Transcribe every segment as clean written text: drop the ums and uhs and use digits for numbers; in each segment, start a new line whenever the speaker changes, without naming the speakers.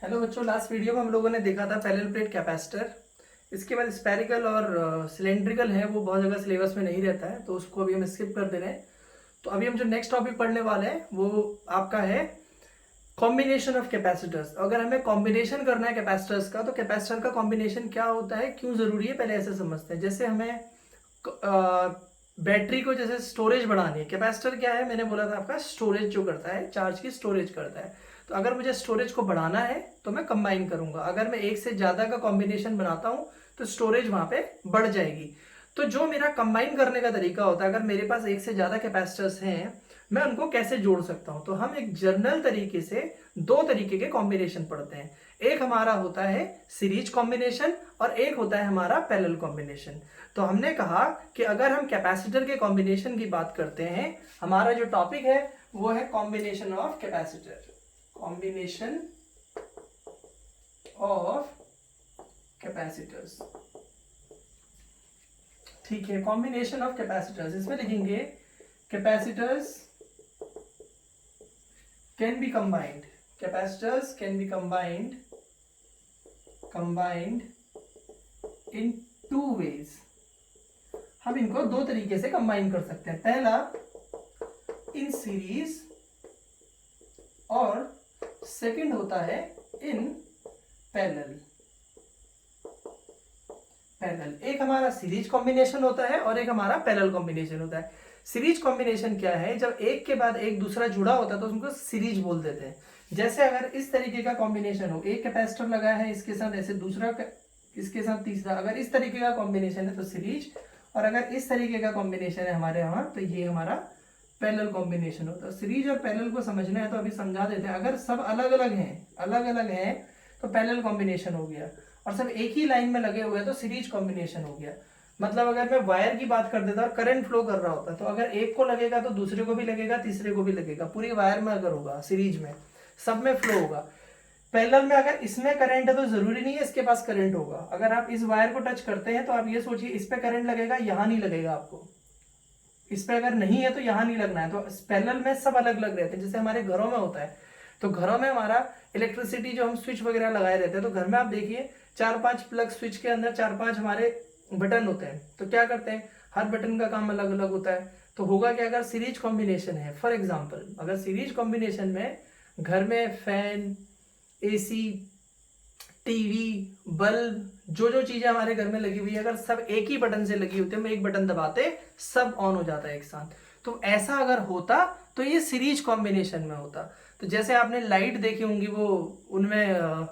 Hello बच्चों, last video में हम लोगों ने देखा था पैरेलल प्लेट कैपेसिटर। इसके बाद स्पेरिकल और सिलेंड्रिकल है, वो बहुत जगह सिलेबस में नहीं रहता है, तो उसको अभी हम स्किप कर दे रहे हैं। तो अभी हम जो नेक्स्ट टॉपिक पढ़ने वाले हैं वो आपका है कॉम्बिनेशन ऑफ कैपेसिटर्स। अगर हमें कॉम्बिनेशन करना है कैपेसिटर्स का, तो कैपेसिटर का कॉम्बिनेशन क्या होता है, क्यों जरूरी है, पहले ऐसे समझते हैं। जैसे हमें बैटरी को जैसे स्टोरेज बढ़ानी है, कैपेसिटर क्या है, मैंने बोला था आपका स्टोरेज जो करता है, चार्ज की स्टोरेज करता है। तो अगर मुझे स्टोरेज को बढ़ाना है तो मैं कंबाइन करूंगा। अगर मैं एक से ज्यादा का कॉम्बिनेशन बनाता हूं तो स्टोरेज वहां पे बढ़ जाएगी। तो जो मेरा कंबाइन करने का तरीका होता है, अगर मेरे पास एक से ज्यादा कैपेसिटर्स हैं, मैं उनको कैसे जोड़ सकता हूं। तो हम एक जर्नल तरीके से दो तरीके के कॉम्बिनेशन पढ़ते हैं। एक हमारा होता है सीरीज कॉम्बिनेशन और एक होता है हमारा पैरेलल कॉम्बिनेशन। तो हमने कहा कि अगर हम कैपेसिटर के कॉम्बिनेशन की बात करते हैं, हमारा जो टॉपिक है वो है combination of capacitor. Combination of capacitors, ठीक है। कॉम्बिनेशन ऑफ कैपेसिटर्स, इसमें लिखेंगे capacitors can be combined. Capacitors can be combined in two ways. हम इनको दो तरीके से कंबाइन कर सकते हैं। पहला इन सीरीज और सेकंड होता है इन पैरेलल। एक हमारा सीरीज कॉम्बिनेशन होता है और एक हमारा पैरेलल कॉम्बिनेशन होता है। सीरीज कॉम्बिनेशन क्या है, जब एक के बाद एक दूसरा जुड़ा होता है तो उसको सीरीज बोल देते हैं। जैसे अगर इस तरीके का कॉम्बिनेशन हो, एक कैपेसिटर लगा है इसके साथ ऐसे दूसरा इसके साथ तीसरा, अगर इस तरीके का कॉम्बिनेशन है तो सीरीज, और अगर इस तरीके का कॉम्बिनेशन है हमारे यहाँ तो ये हमारा पैरेलल कॉम्बिनेशन होता है। सीरीज और पैरेलल को समझना है तो अभी समझा देते हैं। अगर सब अलग अलग हैं तो पैरेलल कॉम्बिनेशन हो गया, और सब एक ही लाइन में लगे हुए हैं तो सीरीज कॉम्बिनेशन हो गया। मतलब अगर मैं वायर की बात कर देता और करंट फ्लो कर रहा होता, तो अगर एक को लगेगा तो दूसरे को भी लगेगा, तीसरे को भी लगेगा, पूरी वायर में अगर होगा, सीरीज में सब में फ्लो होगा। पैरेलल में अगर इसमें करंट है तो जरूरी नहीं है इसके पास करंट होगा। अगर आप इस वायर को टच करते हैं तो आप ये सोचिए इस पे करंट लगेगा, यहां नहीं लगेगा आपको। इस पे अगर नहीं है तो यहां नहीं लगना है। तो पैरेलल में सब अलग अलग रहते हैं, जैसे हमारे घरों में होता है। तो घरों में हमारा इलेक्ट्रिसिटी जो हम स्विच वगैरह लगाए रहते हैं, तो घर में आप देखिए 4-5 प्लग स्विच के अंदर 4-5 हमारे बटन होते हैं। तो क्या करते हैं, हर बटन का काम अलग अलग होता है। तो होगा कि अगर सीरीज कॉम्बिनेशन है, फॉर एग्जाम्पल अगर सीरीज कॉम्बिनेशन में घर में फैन, एसी, टीवी, बल्ब, जो जो चीजें हमारे घर में लगी हुई है, अगर सब एक ही बटन से लगी होती है, हम एक बटन दबाते सब ऑन हो जाता है एक साथ। तो ऐसा अगर होता तो ये सीरीज कॉम्बिनेशन में होता। तो जैसे आपने लाइट देखी होंगी, वो उनमें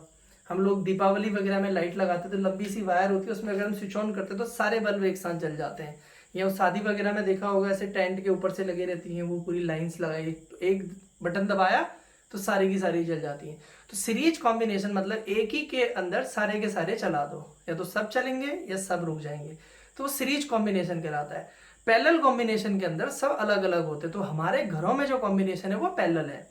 हम लोग दीपावली वगैरह में लाइट लगाते तो लंबी सी वायर होती है, उसमें अगर हम स्विच ऑन करते तो सारे बल्ब एक साथ जल जाते हैं। या शादी वगैरह में देखा होगा, ऐसे टेंट के ऊपर से लगे रहती हैं वो पूरी लाइंस लगाई, तो एक बटन दबाया तो सारी की सारी जल जाती हैं। तो सीरीज कॉम्बिनेशन मतलब एक ही के अंदर सारे के सारे चला दो, या तो सब चलेंगे या सब रुक जाएंगे, तो वो सीरीज कॉम्बिनेशन कहलाता है। पैरेलल कॉम्बिनेशन के अंदर सब अलग अलग होते हैं। तो हमारे घरों में जो कॉम्बिनेशन है वो पैरेलल है।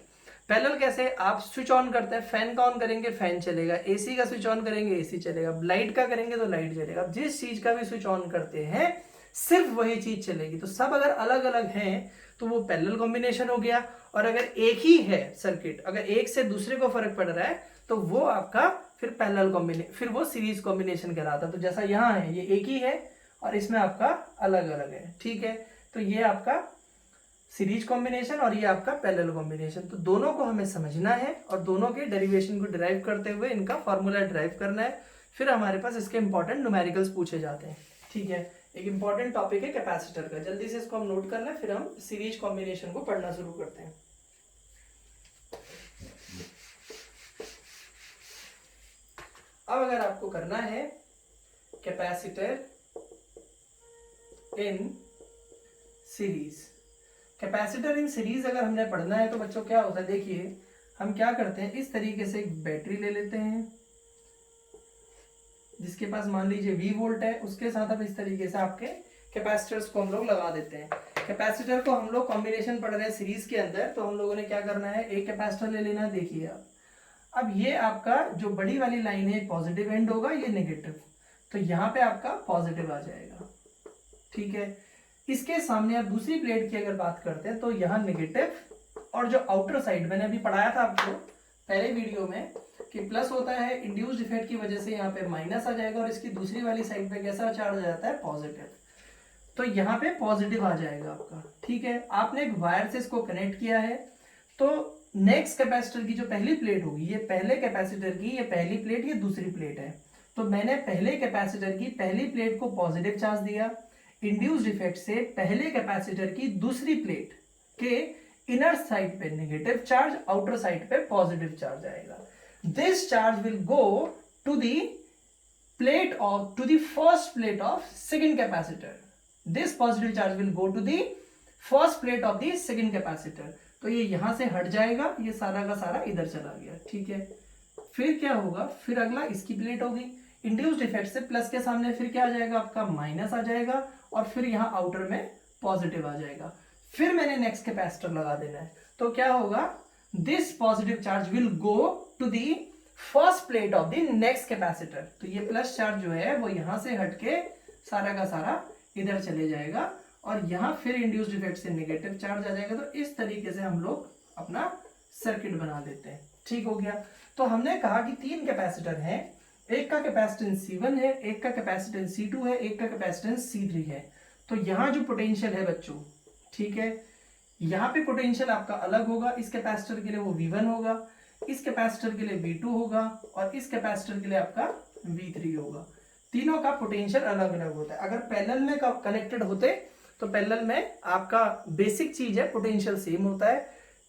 पैरेलल कैसे, आप स्विच ऑन करते हैं, फैन का ऑन करेंगे फैन चलेगा, एसी का स्विच ऑन करेंगे एसी चलेगा, लाइट का करेंगे तो लाइट चलेगा। जिस चीज का भी स्विच ऑन करते हैं सिर्फ वही चीज चलेगी। तो सब अगर अलग अलग हैं तो वो पैरेलल कॉम्बिनेशन हो गया। और अगर एक ही है सर्किट, अगर एक से दूसरे को फर्क पड़ रहा है तो वो आपका फिर पैरेलल कॉम्बिनेशन, फिर वो सीरीज कॉम्बिनेशन कहलाता है। तो जैसा यहाँ है, ये एक ही है और इसमें आपका अलग अलग है, ठीक है। तो ये आपका सीरीज कॉम्बिनेशन और ये आपका पैरेलल कॉम्बिनेशन। तो दोनों को हमें समझना है और दोनों के डेरिवेशन को डिराइव करते हुए इनका फॉर्मूला डिराइव करना है। फिर हमारे पास इसके इंपॉर्टेंट न्यूमेरिकल्स पूछे जाते हैं, ठीक है। एक इंपॉर्टेंट टॉपिक है कैपेसिटर का, जल्दी से इसको हम नोट कर लें, फिर हम सीरीज कॉम्बिनेशन को पढ़ना शुरू करते हैं। अब अगर आपको करना है capacitor in series, capacitor in series अगर हमने पढ़ना है तो बच्चों क्या होता है, देखिए हम क्या करते हैं, इस तरीके से एक बैटरी ले लेते हैं जिसके पास मान लीजिए V वोल्ट है, उसके साथ अब इस तरीके से आपके कैपेसिटर्स को हम लोग लगा देते हैं। कैपेसिटर को हम लोग कॉम्बिनेशन पढ़ रहे हैं सीरीज के अंदर, तो हम लोगों ने क्या करना है, एक कैपेसिटर ले लेना है। देखिए आप, अब ये आपका जो बड़ी वाली लाइन है पॉजिटिव एंड होगा, ये नेगेटिव, तो यहाँ पे आपका पॉजिटिव आ जाएगा, ठीक है। इसके सामने आप दूसरी प्लेट की अगर बात करते हैं तो यहाँ नेगेटिव, और जो आउटर साइड मैंने अभी पढ़ाया था आपको पहले वीडियो में कि प्लस होता है, इंड्यूस्ड इफेक्ट की वजह से यहाँ पे माइनस आ जाएगा और इसकी दूसरी वाली साइड पे कैसा चार्ज आ जाता है, पॉजिटिव। तो यहाँ पे पॉजिटिव आ जाएगा आपका, ठीक है। आपने एक वायर से इसको कनेक्ट किया है, तो नेक्स्ट कैपेसिटर की जो पहली प्लेट होगी, ये पहले कैपेसिटर की ये पहली प्लेट, ये दूसरी प्लेट है, तो मैंने पहले कैपेसिटर की पहली प्लेट को पॉजिटिव चार्ज दिया, इंड्यूस्ड इफेक्ट से पहले कैपेसिटर की दूसरी प्लेट के इनर साइड पे नेगेटिव चार्ज, आउटर साइड पे पॉजिटिव चार्ज आएगा। This charge will go to the plate of, to the first plate of second capacitor. This positive charge will go to the first plate of the second capacitor. तो ये यहां से हट जाएगा, ये सारा का सारा इधर चला गया, ठीक है। फिर क्या होगा, फिर अगला इसकी प्लेट होगी, इंड्यूस्ड इफेक्ट से प्लस के सामने फिर क्या आ जाएगा आपका, माइनस आ जाएगा, और फिर यहाँ आउटर में पॉजिटिव आ जाएगा। फिर मैंने नेक्स्ट कैपेसिटर लगा देना है, तो क्या होगा, this positive charge will go to the first plate of the next capacitor. तो ये प्लस चार्ज जो है वो यहां से हटके सारा का सारा इधर चले जाएगा, और यहां फिर इंड्यूस्ड इफेक्ट से नेगेटिव चार्ज आ जाएगा। तो इस तरीके से हम लोग अपना सर्किट बना देते हैं, ठीक हो गया। तो हमने कहा कि 3 कैपेसिटर हैं, एक का कैपेसिटेंस C1 है, एक का कैपेसिटेंस C2 है, एक का कैपेसिटेंस C3 है। तो यहाँ जो पोटेंशियल है बच्चों, ठीक है, यहाँ पे पोटेंशियल आपका अलग होगा, इस कैपेसिटर के लिए वो V1 होगा, इस कैपेसिटर के लिए V2 होगा, और इस कैपेसिटर के लिए आपका V3 होगा। तीनों का पोटेंशियल अलग अलग होता है। अगर पैरेलल में कनेक्टेड होते तो पैरेलल में आपका बेसिक चीज है, पोटेंशियल सेम होता है।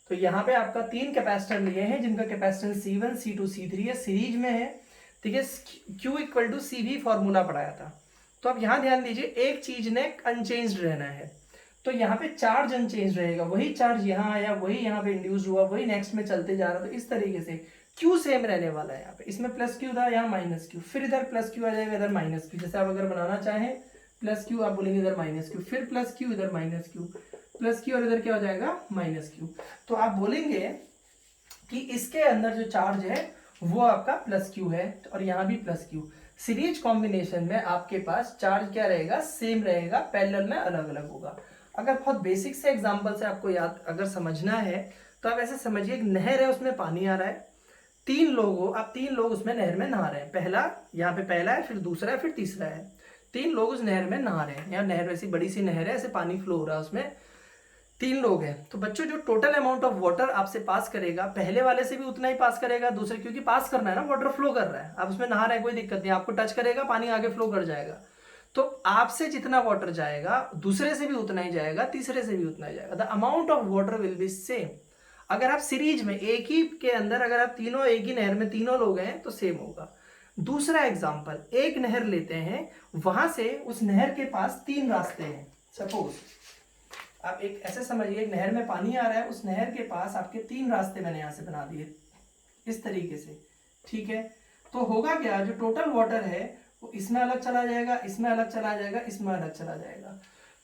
तो यहाँ पे आपका 3 कैपेसिटर लिए हैं जिनका कैपेसिटेंस C1, C2, C3 है, सीरीज में है, ठीक है। Q equal to CV formula पढ़ाया था। तो अब यहाँ ध्यान दीजिए, एक चीज ने अनचेंज्ड रहना है, तो यहाँ पे चार्ज अनचेंज रहेगा, वही चार्ज यहाँ आया, वही यहाँ पे इंड्यूस हुआ, वही नेक्स्ट में चलते जा रहा। तो इस तरीके से Q सेम रहने वाला है। यहाँ पे इसमें प्लस Q था, यहाँ माइनस Q, फिर इधर प्लस Q आ जाएगा, इधर माइनस Q। जैसे आप अगर बनाना चाहें प्लस Q, आप बोलेंगे इधर माइनस Q, फिर प्लस Q, इधर माइनस Q, प्लस Q, और इधर क्या हो जाएगा, माइनस Q। तो आप बोलेंगे कि इसके अंदर जो चार्ज है वो आपका प्लस Q है, और यहाँ भी प्लस Q। सीरीज कॉम्बिनेशन में आपके पास चार्ज क्या रहेगा, सेम रहेगा, पैरेलल में अलग अलग होगा। अगर बहुत बेसिक से एग्जांपल से आपको याद अगर समझना है तो आप ऐसे समझिए, एक नहर है, उसमें पानी आ रहा है, 3 लोग हो, आप 3 लोग उसमें नहर में नहा रहे हैं। पहला यहाँ पे पहला है, फिर दूसरा है, फिर तीसरा है, 3 लोग उस नहर में नहा रहे हैं। यहाँ नहर वैसी बड़ी सी नहर है, ऐसे पानी फ्लो हो रहा है, उसमें 3 लोग हैं। तो बच्चों जो टोटल अमाउंट ऑफ वाटर आपसे पास करेगा, पहले वाले से भी उतना ही पास करेगा, दूसरे, क्योंकि पास करना है ना, वाटर फ्लो कर रहा है, आप उसमें नहा रहे हैं, कोई दिक्कत नहीं, आपको टच करेगा, पानी आगे फ्लो कर जाएगा। तो आपसे जितना वाटर जाएगा दूसरे से भी उतना ही जाएगा, तीसरे से भी उतना ही जाएगा। The amount of water will be same. अगर आप सीरीज में एक ही के अंदर, अगर आप तीनों एक ही नहर में तीनों लोग हैं तो सेम होगा। दूसरा एग्जांपल, एक नहर लेते हैं, वहां से उस नहर के पास 3 रास्ते हैं। सपोज आप एक ऐसे समझिए, एक नहर में पानी आ रहा है, उस नहर के पास आपके 3 रास्ते मैंने यहां से बना दिए इस तरीके से, ठीक है। तो होगा क्या, जो टोटल वाटर है वो इसमें अलग चला जाएगा, इसमें अलग चला जाएगा, इसमें अलग चला जाएगा।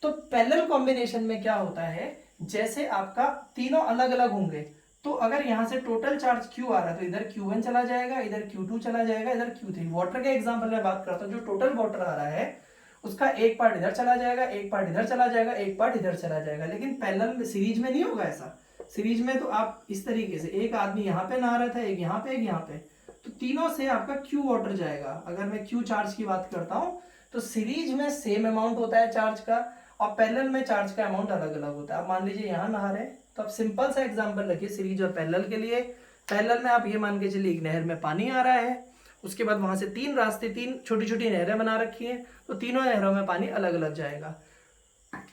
तो पैरेलल कॉम्बिनेशन में क्या होता है, जैसे आपका तीनों अलग अलग होंगे, तो अगर यहां से टोटल चार्ज Q आ रहा है तो इधर Q1 चला जाएगा, इधर Q2 चला जाएगा, इधर Q3। वाटर के एग्जांपल में बात करता हूं, जो टोटल वाटर आ रहा है उसका एक पार्ट इधर चला जाएगा, एक पार्ट इधर चला जाएगा, एक पार्ट इधर चला जाएगा। लेकिन पैरेलल में, सीरीज में नहीं होगा ऐसा। सीरीज में तो आप इस तरीके से, एक आदमी यहाँ पे नहा रहा था, एक यहाँ पे, एक यहाँ पे, तो तीनों से आपका Q वाटर जाएगा। अगर मैं Q चार्ज की बात करता हूं तो सीरीज में सेम अमाउंट होता है चार्ज का, और पैरेलल में चार्ज का अमाउंट अलग अलग होता है। अब मान लीजिए यहाँ नहा रहे हैं, तो आप सिंपल सा एग्जांपल रखिए सीरीज और पैरेलल के लिए। पैरेलल में आप ये मान के चलिए, एक नहर में पानी आ रहा है, उसके बाद वहां से 3 रास्ते, 3 छोटी छोटी नहरें बना रखी है, तो तीनों नहरों में पानी अलग अलग जाएगा,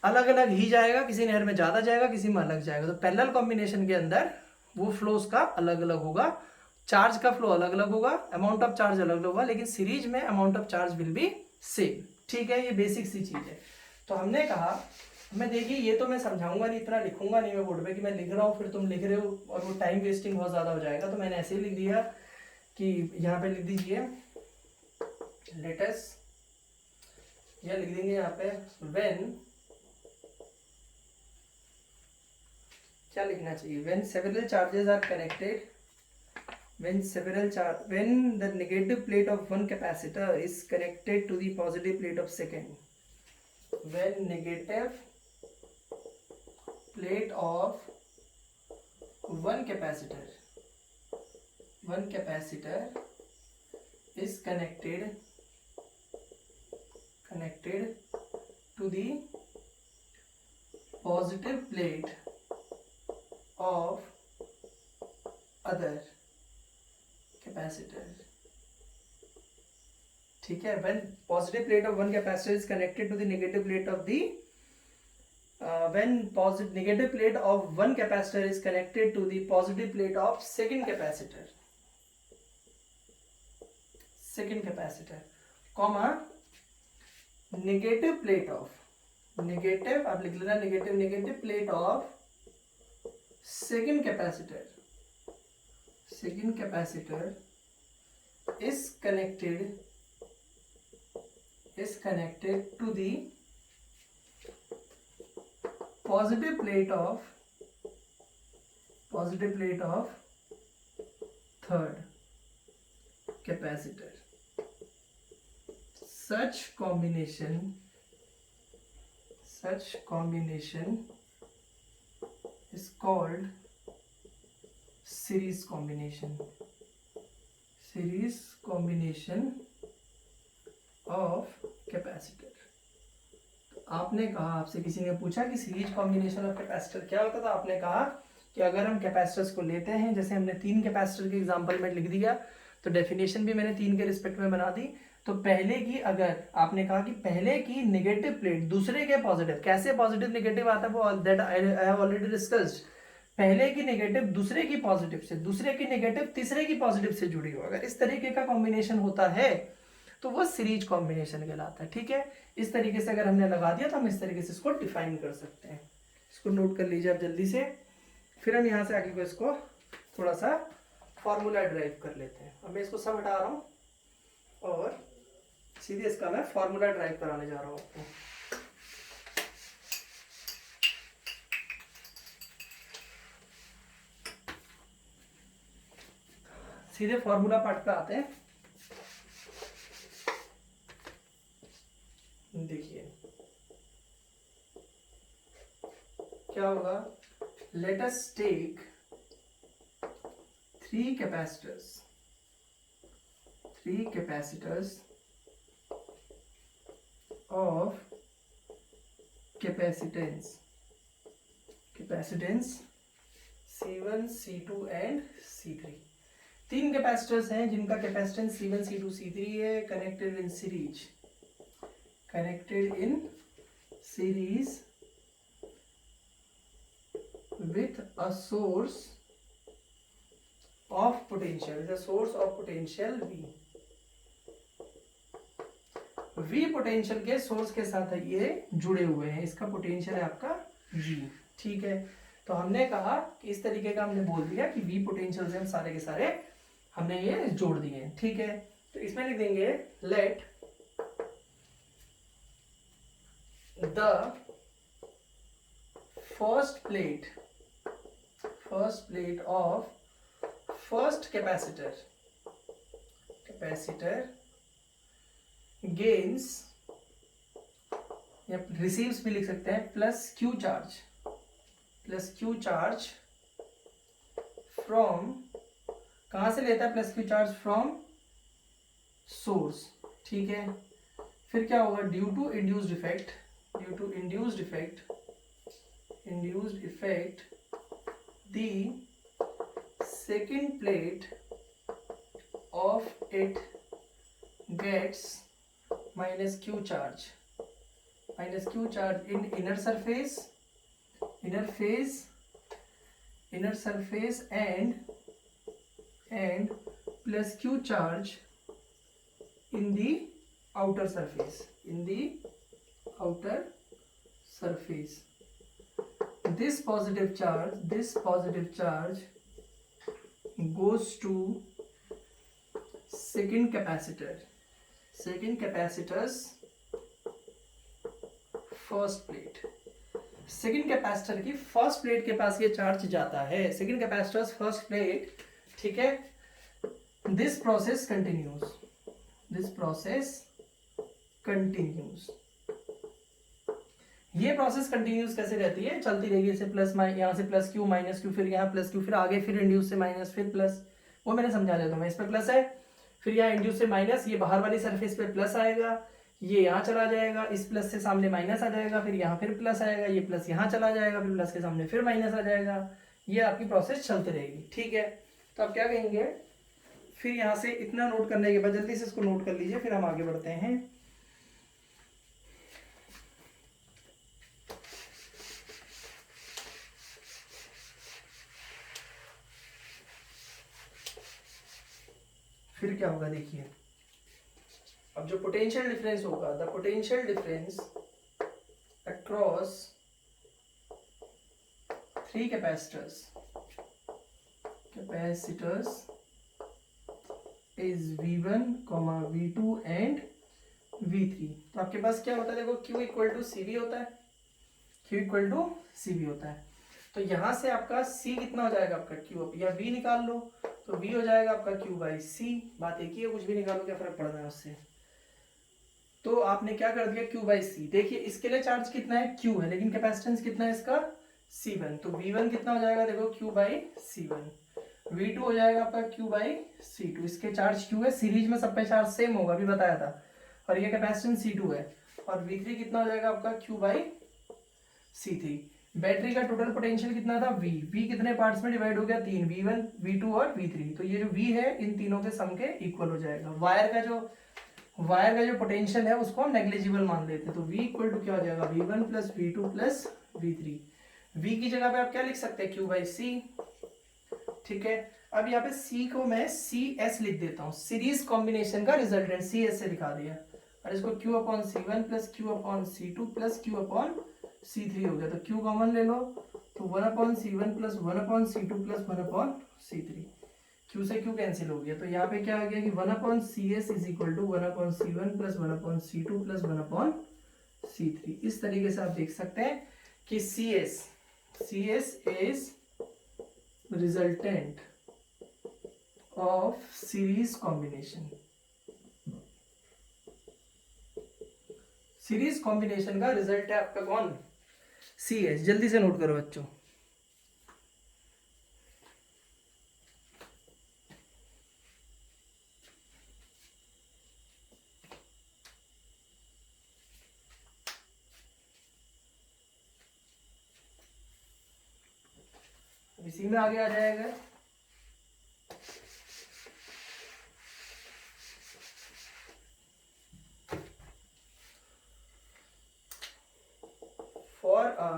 अलग अलग ही जाएगा, किसी नहर में ज्यादा जाएगा, किसी में अलग जाएगा। तो पैरेलल कॉम्बिनेशन के अंदर वो फ्लोस का अलग अलग होगा, चार्ज का फ्लो अलग अलग होगा, अमाउंट ऑफ चार्ज अलग अलग होगा, लेकिन सीरीज में amount of charge will be same, ठीक है। ये बेसिक सी चीज है। तो हमने कहा, मैं देखिए ये तो मैं समझाऊंगा नहीं, इतना लिखूंगा नहीं मैं बोर्ड पे कि मैं लिख रहा हूँ फिर तुम लिख रहे हो, और वो टाइम वेस्टिंग बहुत ज्यादा हो जाएगा। तो मैंने ऐसे ही लिख दिया कि यहाँ पे लिख दीजिए लेटेस्ट, या लिख देंगे यहाँ पे व्हेन, क्या लिखना चाहिए, when several charges are connected, when the negative plate of one capacitor is connected to the positive plate of second, when negative plate of one capacitor one capacitor is connected to the positive plate of other capacitor. ठीक है, when positive plate of one capacitor is connected to the negative plate of the when negative plate of one capacitor is connected to the positive plate of second capacitor, comma negative plate of आप लिख लेना negative plate of second capacitor is connected to the positive plate of third capacitor. Such combination is called series combination of capacitor. आपने कहा, आपसे किसी ने पूछा कि सीरीज कॉम्बिनेशन ऑफ कैपेसिटर क्या होता था, आपने कहा कि अगर हम कैपेसिटर्स को लेते हैं, जैसे हमने 3 कैपेसिटर के एग्जांपल में लिख दिया, तो डेफिनेशन भी मैंने 3 के रिस्पेक्ट में बना दी। तो पहले की, अगर आपने कहा कि पहले की नेगेटिव प्लेट दूसरे के पॉजिटिव, कैसे पॉजिटिव नेगेटिव आता है वो that I have already discussed. पहले की नेगेटिव दूसरे की पॉजिटिव से, दूसरे की नेगेटिव तीसरे की पॉजिटिव से जुड़ी हो, अगर इस तरीके का कॉम्बिनेशन होता है तो वो सीरीज कॉम्बिनेशन कहलाता है। ठीक है, इस तरीके से अगर हमने लगा दिया तो हम इस तरीके से इसको डिफाइन कर सकते हैं। इसको नोट कर लीजिए आप जल्दी से, फिर हम यहाँ से आगे को इसको थोड़ा सा फॉर्मूला ड्राइव कर लेते हैं। अब मैं इसको सब हटा रहा हूँ और सीधे इसका मैं फॉर्मूला ड्राइव कराने जा रहा हूँ आपको। सीधे फॉर्मूला पार्ट पे आते हैं। देखिए क्या होगा, let us take 3 capacitors of capacitance C1, C2 and C3। 3 capacitors हैं जिनका कैपेसिटेंस C1, C2, C3 है, connected in series with a source of potential, V potential के सोर्स के साथ ये जुड़े हुए हैं, इसका पोटेंशियल है आपका G। ठीक है, तो हमने कहा कि इस तरीके का हमने बोल दिया कि V पोटेंशियल से हम सारे के सारे हमने ये जोड़ दिए। ठीक है, तो इसमें लिख देंगे let the first plate of first capacitor gains, या रिसीव्स भी लिख सकते हैं, प्लस क्यू चार्ज फ्रॉम, कहां से लेता है plus Q charge? From source. ठीक है, फिर क्या होगा, due to induced effect the second plate of it gets minus q charge in inner surface and plus q charge in the outer surface this positive charge goes to second capacitor's first plate. Second capacitor की first plate के पास ये charge जाता है, second capacitors first plate. ठीक है, this process continues. ये process continuous कैसे रहती है, चलती रहेगी, जैसे प्लस यहाँ से प्लस क्यू माइनस क्यू, फिर यहाँ प्लस क्यू, फिर आगे फिर इंड्यूस से माइनस, फिर प्लस, वो मैंने समझा देता हूँ मैं। इस पे प्लस है, फिर यहाँ इंड्यूस से माइनस, ये बाहर वाली सरफेस पे प्लस आएगा, ये यहाँ चला जाएगा, इस प्लस से सामने माइनस आ जाएगा, फिर यहाँ फिर प्लस आएगा, ये प्लस यहाँ चला जाएगा, फिर प्लस के सामने फिर माइनस आ जाएगा। ये आपकी प्रोसेस चलती रहेगी, ठीक है। तो आप क्या कहेंगे, फिर यहाँ से इतना नोट करने के बाद जल्दी से इसको नोट कर लीजिए, फिर हम आगे बढ़ते हैं। फिर क्या होगा देखिए, अब जो पोटेंशियल डिफरेंस होगा, the potential difference across three capacitors is V1, V2 and V3। तो आपके पास क्या होता है, देखो Q equal to C V होता है, Q equal to C V होता है। तो यहां से आपका C कितना हो जाएगा आपका Q, या V निकाल लो, तो V हो जाएगा आपका Q बाई C। बात एक ही है, कुछ भी निकालो, क्या फर्क पड़ रहा है उससे। तो आपने क्या कर दिया, Q बाई C। देखिए इसके लिए चार्ज कितना है, Q है, लेकिन कैपेसिटेंस कितना है इसका, C1। तो V1 कितना हो जाएगा, देखो Q बाई C1। V2 हो जाएगा आपका Q बाई C2। इसके चार्ज Q है, सीरीज में सब पे चार्ज सेम होगा, अभी बताया था, और ये कैपेसिटेंस C2 है। और V3 कितना हो जाएगा आपका Q बाई C3। बैटरी का टोटल पोटेंशियल कितना था, V कितने पार्ट्स में डिवाइड हो गया, 3, V1, V2 और V3। तो ये जो V है इन तीनों के सम के इक्वल हो जाएगा। वायर का जो पोटेंशियल है उसको हम नेग्लिजिबल मान लेते हैं। तो V इक्वल टू क्या हो जाएगा, V1 plus V2 plus V3। V की जगह पे आप क्या लिख सकते हैं, Q बाई C, ठीक है। अब यहाँ पे C को मैं CS लिख देता हूँ, सीरीज कॉम्बिनेशन का रिजल्टेंट, CS से दिखा दिया, और इसको Q upon C1 plus Q upon C2 plus Q upon C3 हो गया। तो Q कॉमन ले लो, तो 1 upon C1 plus 1 upon C2 plus 1 upon C3। Q से Q कैंसिल हो गया, तो यहाँ पे क्या आ गया कि 1 upon CS is equal to 1 upon C1 plus 1 upon C2 plus 1 upon C3। इस तरीके से आप देख सकते हैं कि CS is resultant of series combination. Series combination का रिजल्ट है आपका कौन, CS। जल्दी से नोट करो बच्चों। इसी में आगे आ जाएगा, for a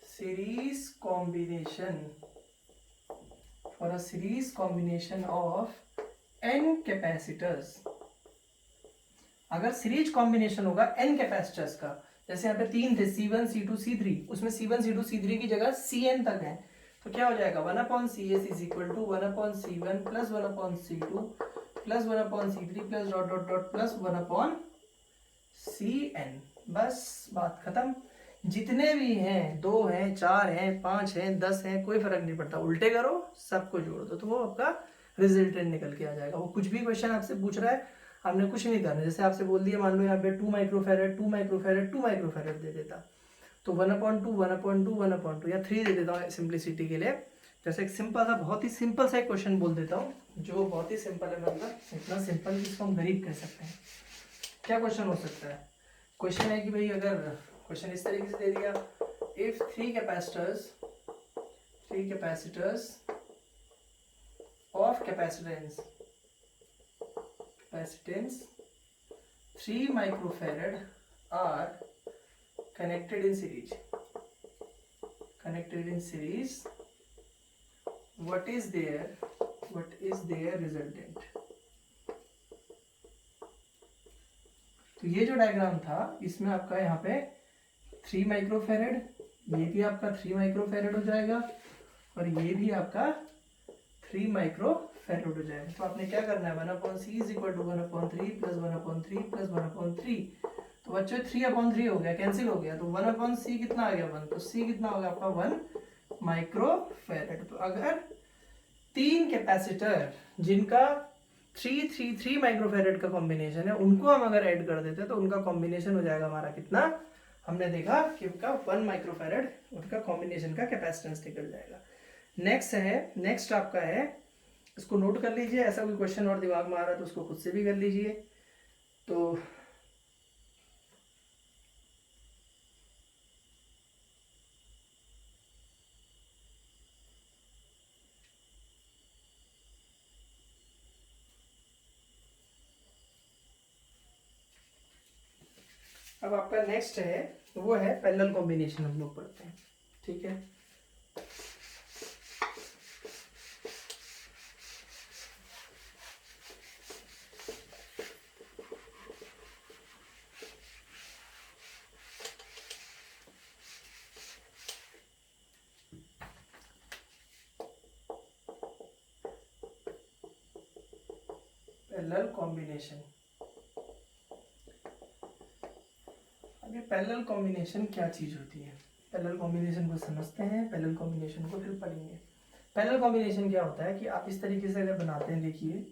series combination of n capacitors। अगर सीरीज कॉम्बिनेशन होगा n कैपेसिटर्स का, जैसे यहाँ पे 3 थे, C1 C2 C3, उसमें C1 C2 C3 की जगह Cn तक है, तो क्या हो जाएगा, 1 upon CS is equal to 1 upon C1 plus 1 upon C2 plus 1 upon C3 plus dot dot dot plus 1 upon Cn। बस बात खत्म। जितने भी हैं, 2 हैं, 4 हैं, 5 हैं, 10 हैं, कोई फर्क नहीं पड़ता, उल्टे करो, सबको जोड़ दो, तो वो आपका रिजल्टेंट निकल के आ जाएगा। वो कुछ भी क्वेश्चन आपसे पूछ रहा है, आपने कुछ नहीं करना। जैसे आपसे बोल दिया, मान लो यहाँ पे 2 माइक्रोफेरेड 2 माइक्रोफेरेड 2 माइक्रोफेरेड दे देता, तो 1/2 1/2 1/2 या 3 दे देता हूँ सिंप्लिसिटी के लिए। जैसे एक सिंपल सा, बहुत ही सिंपल सा एक क्वेश्चन बोल देता हूँ, जो बहुत ही सिंपल है, मतलब इतना सिंपल जिसको हम गरीब कह सकते हैं। क्या क्वेश्चन हो सकता है, क्वेश्चन है कि भाई, अगर क्वेश्चन इस तरीके से दे दिया, if three capacitors of capacitance 3 microfarad are connected in series, what is their resultant। तो ये जो डायग्राम था, इसमें आपका यहाँ पे 3 माइक्रोफेरेड, ये भी आपका 3 माइक्रोफेरेड हो जाएगा, और ये भी आपका 3 माइक्रोफेरेड हो जाएगा। तो आपने क्या करना है, 1/c is equal to 1/3 plus 1/3 plus 1/3। तो बच्चों 3/3 हो गया, कैंसिल हो गया, तो 1/c कितना आ गया, 1। तो c कितना हो गया आपका, 1 माइक्रोफेरेड। तो अगर 3 कैपेसिटर जिनका 3 माइक्रोफेरेड का कॉम्बिनेशन है, उनको हम अगर ऐड कर देते हैं, तो उनका कॉम्बिनेशन हो जाएगा हमारा कितना, हमने देखा कि उनका 1 माइक्रोफेरेड उनका कॉम्बिनेशन का कैपेसिटेंस निकल जाएगा। नेक्स्ट आपका है इसको नोट कर लीजिए, ऐसा कोई क्वेश्चन और दिमाग में आ रहा है तो उसको खुद से भी कर लीजिए। तो अब आपका नेक्स्ट है, वो है पैरेलल कॉम्बिनेशन, हम लोग पढ़ते हैं। ठीक है, पैरेलल कॉम्बिनेशन। अब ये पैरेलल कॉम्बिनेशन क्या चीज होती है, पैरेलल कॉम्बिनेशन को समझते हैं, पैरेलल कॉम्बिनेशन को फिर पढ़ेंगे। पैरेलल कॉम्बिनेशन क्या होता है कि आप इस तरीके से अगर बनाते हैं, देखिए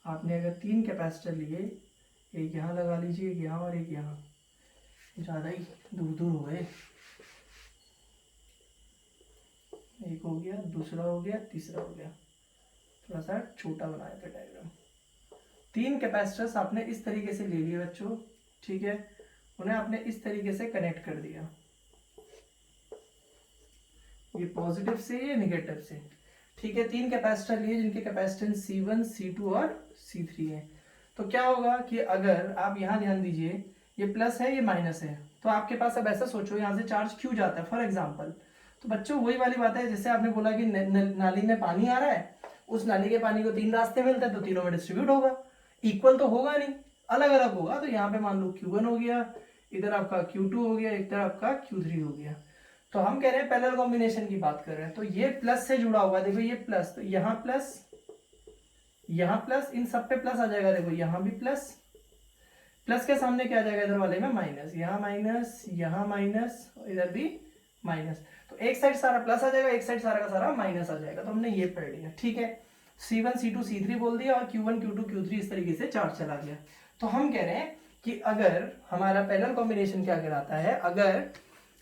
आपने अगर 3 कैपेसिटर लिए, एक यहाँ लगा लीजिए, एक यहाँ और एक यहाँ, ज़्यादा ही दूर दूर हो गए, एक हो गया, दूसरा हो गया, तीसरा हो गया, थोड़ा सा छोटा बनाया था डायग्राम। 3 कैपेसिटर्स आपने इस तरीके से ले लिए बच्चों, ठीक है, उन्हें आपने इस तरीके से कनेक्ट कर दिया, ये पॉजिटिव से ये नेगेटिव से। ठीक है, 3 कैपेसिटर लिए जिनके कैपेसिटेंस C1, C2 और C3 है। तो क्या होगा कि अगर आप यहाँ ध्यान दीजिए, ये प्लस है, ये माइनस है, तो आपके पास अब ऐसा सोचो यहाँ से चार्ज क्यों जाता है फॉर एग्जाम्पल। तो बच्चों वही वाली बात है, जैसे आपने बोला कि नाली में पानी आ रहा है, उस नाली के पानी को 3 रास्ते मिलते हैं, तो तीनों में डिस्ट्रीब्यूट होगा, इक्वल तो होगा नहीं, अलग अलग होगा। तो यहाँ पे मान लो Q1 हो गया, इधर आपका Q2 हो गया, इधर आपका Q3 हो गया। तो हम कह रहे हैं पैरेलल कॉम्बिनेशन की बात कर रहे हैं, तो ये प्लस से जुड़ा हुआ है, देखो ये प्लस, तो यहाँ प्लस, यहाँ प्लस, इन सब पे प्लस आ जाएगा, देखो यहाँ भी प्लस, प्लस के सामने क्या आ जाएगा इधर वाले में माइनस, यहाँ माइनस, यहाँ माइनस, इधर भी माइनस। तो एक साइड सारा प्लस आ जाएगा, एक साइड सारा का सारा माइनस आ जाएगा। तो हमने ये पढ़ लिया, ठीक है। C1, C2, C3 बोल दिया और Q1, Q2, Q3 इस तरीके से चार्ज चला गया। तो हम कह रहे हैं कि अगर हमारा पैरेलल कॉम्बिनेशन क्या कहलाता है, अगर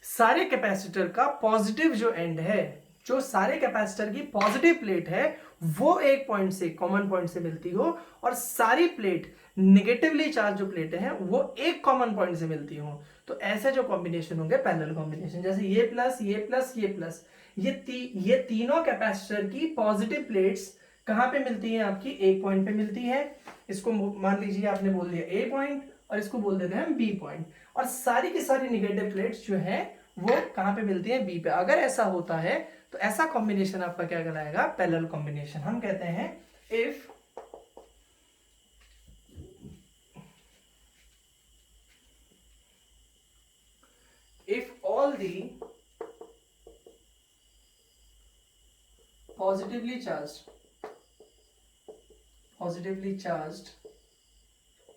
सारे कैपेसिटर का पॉजिटिव जो एंड है, जो सारे कैपेसिटर की पॉजिटिव प्लेट है, वो एक पॉइंट से, कॉमन पॉइंट से मिलती हो, और सारी प्लेट निगेटिवली चार्ज जो प्लेट है वो एक कॉमन पॉइंट से मिलती हो, तो ऐसे जो कॉम्बिनेशन होंगे पैरेलल कॉम्बिनेशन। जैसे ये प्लस, ये प्लस, ये प्लस, ये तीनों कैपेसिटर की पॉजिटिव प्लेट्स कहां पे मिलती हैं, आपकी एक पॉइंट पे मिलती है। इसको मान लीजिए आपने बोल दिया ए पॉइंट, और इसको बोल देते हैं बी पॉइंट, और सारी की सारी निगेटिव प्लेट्स जो है वो कहां पे मिलती है, बी पे। अगर ऐसा होता है तो ऐसा कॉम्बिनेशन आपका क्या कहलाएगा, पैरेलल कॉम्बिनेशन। हम कहते हैं if all the positively charged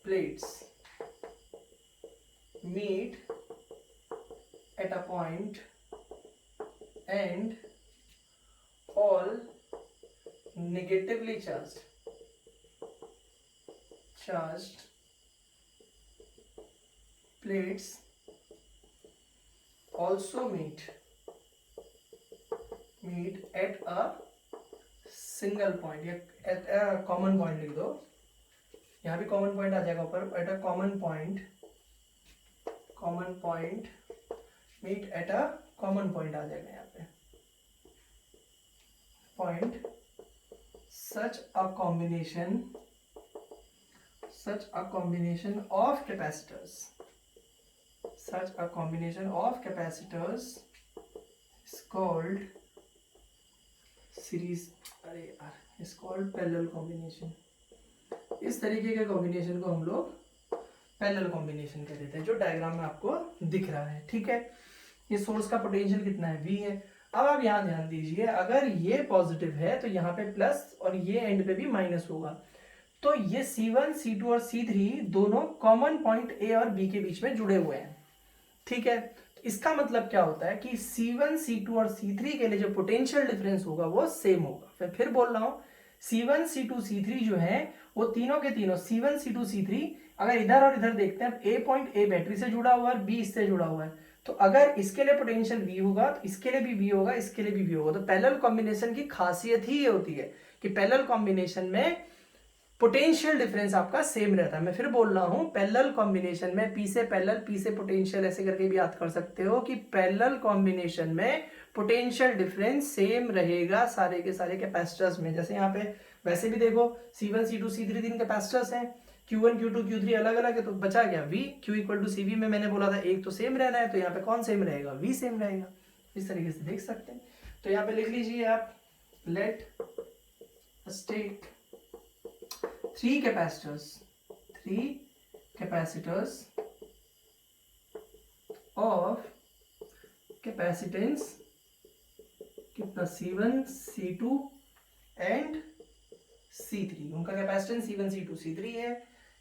plates meet at a point and all negatively charged plates also meet at a single point, या at a common point लिख दो, यहाँ भी common point आ जाएगा ऊपर, at a common point meet at a common point आ जाएगा यहाँ पे point, such a combination of capacitors is called series, अरे यार इज कॉल्ड पैरेलल कॉम्बिनेशन। इस तरीके के कॉम्बिनेशन को हम लोग पैरेलल कॉम्बिनेशन कह देते हैं, जो डायग्राम में आपको दिख रहा है, ठीक है। ये सोर्स का पोटेंशियल कितना है, V है। अब आप यहाँ ध्यान दीजिए, अगर ये पॉजिटिव है तो यहाँ पे प्लस और ये एंड पे भी माइनस होगा, तो ये C1, C2 और C3 दोनों कॉमन पॉइंट A और B के बीच में जुड़े हुए हैं, ठीक है। इसका मतलब क्या होता है कि C1, C2 और C3 के लिए जो पोटेंशियल डिफरेंस होगा वो सेम होगा। मैं फिर बोल रहा हूँ, C1, C2, C3 जो है वो तीनों के तीनों C1, C2, C3 अगर इधर और इधर देखते हैं, A पॉइंट A बैटरी से जुड़ा हुआ है, B इससे जुड़ा हुआ है, तो अगर इसके लिए पोटेंशियल V होगा तो इसके लिए भी V होगा, इसके लिए भी V होगा। तो पैरेलल कॉम्बिनेशन की खासियत ही ये होती है कि पैरेलल कॉम्बिनेशन में पोटेंशियल डिफरेंस आपका सेम रहता है। मैं फिर बोल रहा हूं, पैरेलल कॉम्बिनेशन में पी से पैरेलल, पी से पोटेंशियल, ऐसे करके भी याद कर सकते हो कि पैरेलल कॉम्बिनेशन में पोटेंशियल डिफरेंस सेम रहेगा सारे के सारे कैपेसिटर्स में। जैसे यहाँ पे वैसे भी देखो C1 C2 C3 तीन कैपेसिटर्स हैं, Q1 Q2 Q3 अलग अलग है, तो बचा गया V। Q equal to CV में मैंने बोला था एक तो सेम रहना है, तो यहाँ पे कौन सेम रहेगा, V सेम रहेगा। इस तरीके से देख सकते हैं। तो यहाँ पे लिख लीजिए आप, let state three capacitors of capacitance कितना, C1 C2 एंड C3। उनका कैपेसिटेंस C1 C2 C3 है,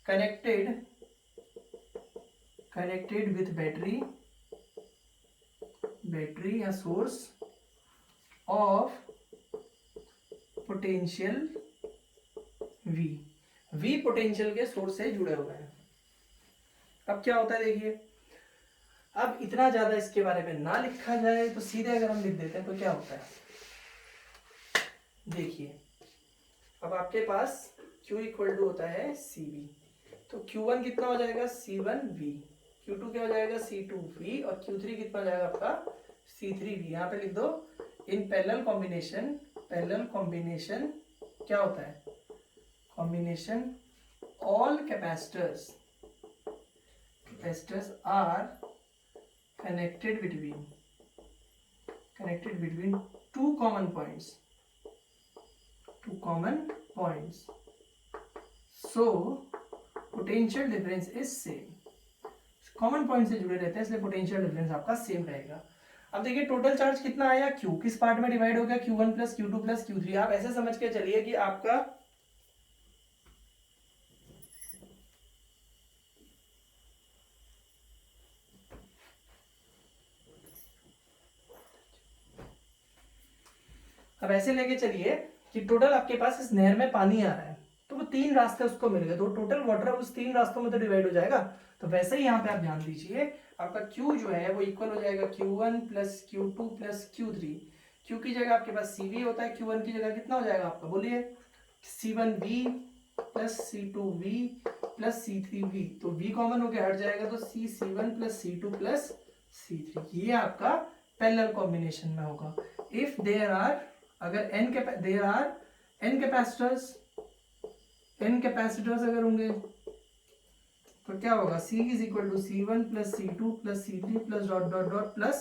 कनेक्टेड विथ बैटरी या source of potential V potential के सोर्स से जुड़े हुए हैं। अब क्या होता है देखिए, अब इतना ज्यादा इसके बारे में ना लिखा जाए तो सीधे अगर हम लिख देते हैं तो क्या होता है, देखिए अब आपके पास Q इक्वल टू होता है CV, तो Q1 कितना हो जाएगा C1V, Q2 क्या हो जाएगा C2V, और Q3 कितना हो जाएगा आपका C3V। यहाँ पे लिख दो, इन पैरेलल कॉम्बिनेशन क्या होता है, combination all capacitors are connected between two common points, so potential difference is same। Common point से जुड़े रहते हैं इसलिए पोटेंशियल डिफरेंस आपका सेम रहेगा। अब देखिए टोटल चार्ज कितना आया, Q किस पार्ट में डिवाइड हो गया, Q1 plus Q2 plus Q3। आप ऐसे समझ के चलिए कि आपका अब ऐसे लेके चलिए कि टोटल आपके पास इस नहर में पानी आ रहा है, तो वो तीन रास्ते उसको मिल गए, तो टोटल वाटर उस तीन रास्तों में तो डिवाइड हो जाएगा। तो वैसे ही यहाँ पे आप ध्यान दीजिए, आपका Q जो है वो इक्वल हो जाएगा Q1 plus Q2 plus Q3। Q की जगह आपके पास CV होता है, Q1 की जगह कितना हो जाएगा आपका, बोलिए C1V plus C2V plus C3V, तो V कॉमन होकर हट जाएगा, तो C1 plus C2 plus C3। ये आपका पैरेलल कॉम्बिनेशन में होगा। इफ देयर आर, अगर देयर आर n कैपेसिटर्स अगर होंगे तो क्या होगा, C is equal to C1 plus C2 plus C3 plus dot dot dot plus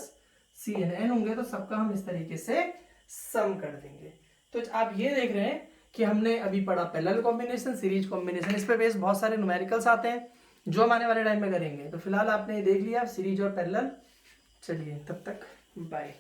Cn। n होंगे तो सबका हम इस तरीके से सम कर देंगे। तो आप ये देख रहे हैं कि हमने अभी पढ़ा पैरेलल कॉम्बिनेशन, सीरीज कॉम्बिनेशन, इस पे बेस बहुत सारे न्यूमेरिकल्स आते हैं जो हम आने वाले टाइम में करेंगे। तो फिलहाल आपने ये देख लिया सीरीज और पैरेलल। चलिए तब तक बाय।